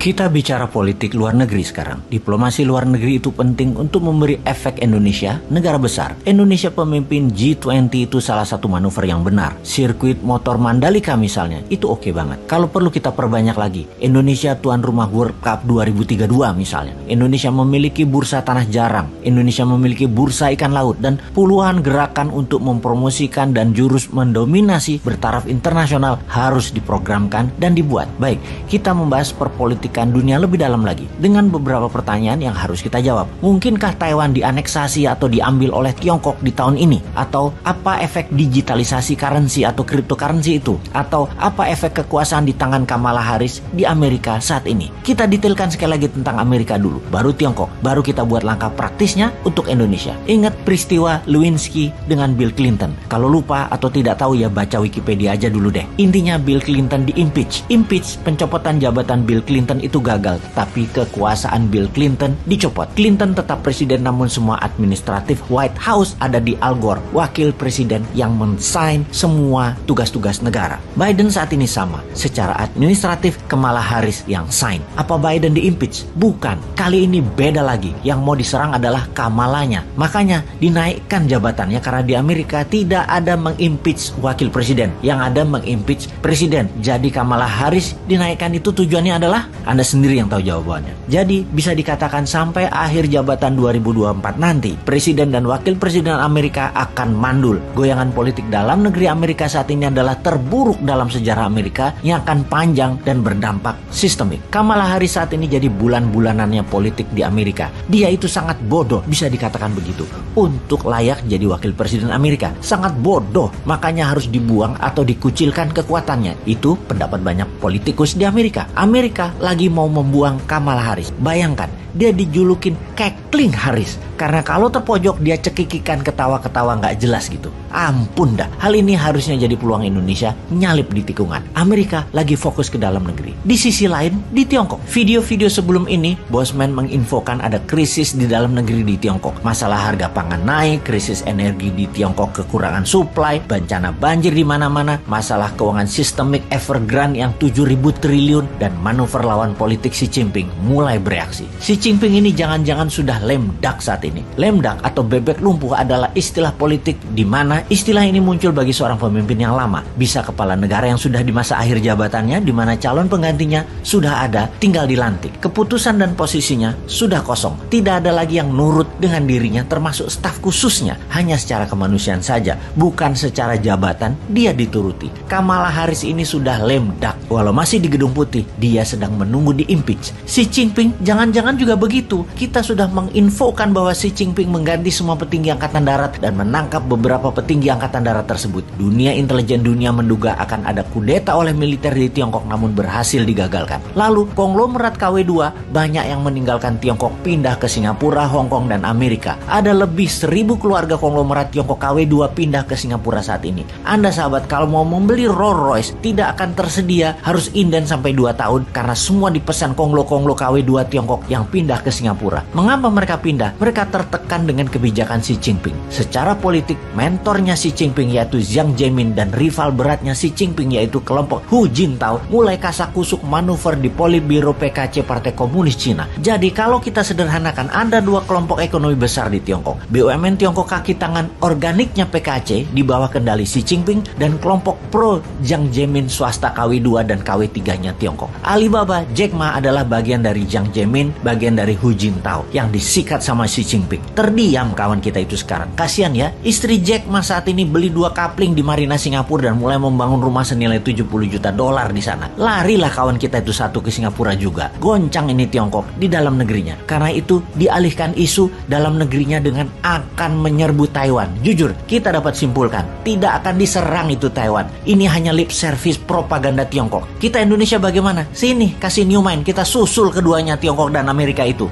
Kita bicara politik luar negeri sekarang. Diplomasi luar negeri itu penting untuk memberi efek Indonesia, negara besar. Indonesia pemimpin G20 itu salah satu manuver yang benar. Sirkuit motor Mandalika misalnya, itu oke banget. Kalau perlu kita perbanyak lagi. Indonesia tuan rumah World Cup 2032 misalnya. Indonesia memiliki bursa tanah jarang. Indonesia memiliki bursa ikan laut. Dan puluhan gerakan untuk mempromosikan dan jurus mendominasi bertaraf internasional harus diprogramkan dan dibuat. Baik, kita membahas perpolitikan dunia lebih dalam lagi dengan beberapa pertanyaan yang harus kita jawab. Mungkinkah Taiwan dianeksasi atau diambil oleh Tiongkok di tahun ini? Atau apa efek digitalisasi currency atau cryptocurrency itu? Atau apa efek kekuasaan di tangan Kamala Harris di Amerika saat ini? Kita detailkan sekali lagi tentang Amerika dulu, baru Tiongkok, baru kita buat langkah praktisnya untuk Indonesia. Ingat peristiwa Lewinsky dengan Bill Clinton. Kalau lupa atau tidak tahu ya baca Wikipedia aja dulu deh. Intinya Bill Clinton diimpeach. Impeach, pencopotan jabatan Bill Clinton itu gagal, tapi kekuasaan Bill Clinton dicopot. Clinton tetap presiden, namun semua administratif White House ada di Al Gore, wakil presiden yang men-sign semua tugas-tugas negara. Biden saat ini sama, secara administratif Kamala Harris yang sign. Apa Biden diimpeach? Bukan. Kali ini beda lagi. Yang mau diserang adalah Kamalanya. Makanya dinaikkan jabatannya karena di Amerika tidak ada mengimpeach wakil presiden, yang ada mengimpeach presiden. Jadi Kamala Harris dinaikkan itu tujuannya adalah Anda sendiri yang tahu jawabannya. Jadi bisa dikatakan sampai akhir jabatan 2024 nanti, presiden dan wakil presiden Amerika akan mandul. Goyangan politik dalam negeri Amerika saat ini adalah terburuk dalam sejarah Amerika yang akan panjang dan berdampak sistemik. Kamala Harris saat ini jadi bulan-bulanannya politik di Amerika. Dia itu sangat bodoh, bisa dikatakan begitu, untuk layak jadi wakil presiden Amerika. Sangat bodoh, makanya harus dibuang atau dikucilkan kekuatannya. Itu pendapat banyak politikus di Amerika. Amerika lagi mau membuang Kamala Harris. Bayangkan, dia dijulukin Cackling Harris karena kalau terpojok dia cekikikan ketawa-ketawa nggak jelas gitu. Ampun dah, hal ini harusnya jadi peluang Indonesia nyalip di tikungan. Amerika lagi fokus ke dalam negeri. Di sisi lain, di Tiongkok, video-video sebelum ini Bosman menginfokan ada krisis di dalam negeri di Tiongkok. Masalah harga pangan naik, krisis energi di Tiongkok, kekurangan supply, bencana banjir di mana-mana, masalah keuangan sistemik Evergrande yang 7.000 triliun, dan manuver lawan politik Xi Jinping mulai bereaksi. Xi Jinping ini jangan-jangan sudah lame duck saat ini. Lame duck atau bebek lumpuh adalah istilah politik di mana istilah ini muncul bagi seorang pemimpin yang lama. Bisa kepala negara yang sudah di masa akhir jabatannya, di mana calon penggantinya sudah ada, tinggal dilantik. Keputusan dan posisinya sudah kosong. Tidak ada lagi yang nurut dengan dirinya, termasuk staf khususnya. Hanya secara kemanusiaan saja, bukan secara jabatan dia dituruti. Kamala Harris ini sudah lame duck. Walau masih di Gedung Putih, dia sedang menunggu diimpeach. Xi Jinping jangan-jangan juga begitu. Kita sudah menginfokan bahwa Xi Jinping mengganti semua petinggi angkatan darat dan menangkap beberapa petinggi angkatan darat tersebut. Dunia intelijen dunia menduga akan ada kudeta oleh militer di Tiongkok, namun berhasil digagalkan. Lalu konglomerat KW2 banyak yang meninggalkan Tiongkok pindah ke Singapura, Hong Kong, dan Amerika. Ada lebih 1.000 keluarga konglomerat Tiongkok KW2 pindah ke Singapura saat ini. Anda sahabat, kalau mau membeli Rolls Royce tidak akan tersedia, harus inden sampai 2 tahun karena semua dipesan konglo-konglo KW2 Tiongkok yang pindah ke Singapura. Mengapa mereka pindah? Mereka tertekan dengan kebijakan Xi Jinping. Secara politik, mentornya Xi Jinping yaitu Jiang Zemin dan rival beratnya Xi Jinping yaitu kelompok Hu Jintao mulai kasak-kusuk manuver di Politbiro PKC Partai Komunis Cina. Jadi kalau kita sederhanakan, ada 2 kelompok ekonomi besar di Tiongkok. BUMN Tiongkok kaki tangan organiknya PKC di bawah kendali Xi Jinping, dan kelompok pro Jiang Zemin swasta KW2 dan KW3-nya Tiongkok. Alibaba, Jack Ma adalah bagian dari Jiang Zemin, bagian dari Hu Jintao yang disikat sama Xi Jinping. Terdiam kawan kita itu sekarang. Kasian ya, istri Jack Ma saat ini beli 2 kapling di Marina Singapura dan mulai membangun rumah senilai 70 juta dolar di sana. Larilah kawan kita itu satu ke Singapura juga. Goncang ini Tiongkok di dalam negerinya. Karena itu dialihkan isu dalam negerinya dengan akan menyerbu Taiwan. Jujur, kita dapat simpulkan, tidak akan diserang itu Taiwan. Ini hanya lip service propaganda Tiongkok. Kita Indonesia bagaimana? Sini, kasih new mind, kita susul keduanya Tiongkok dan Amerika itu.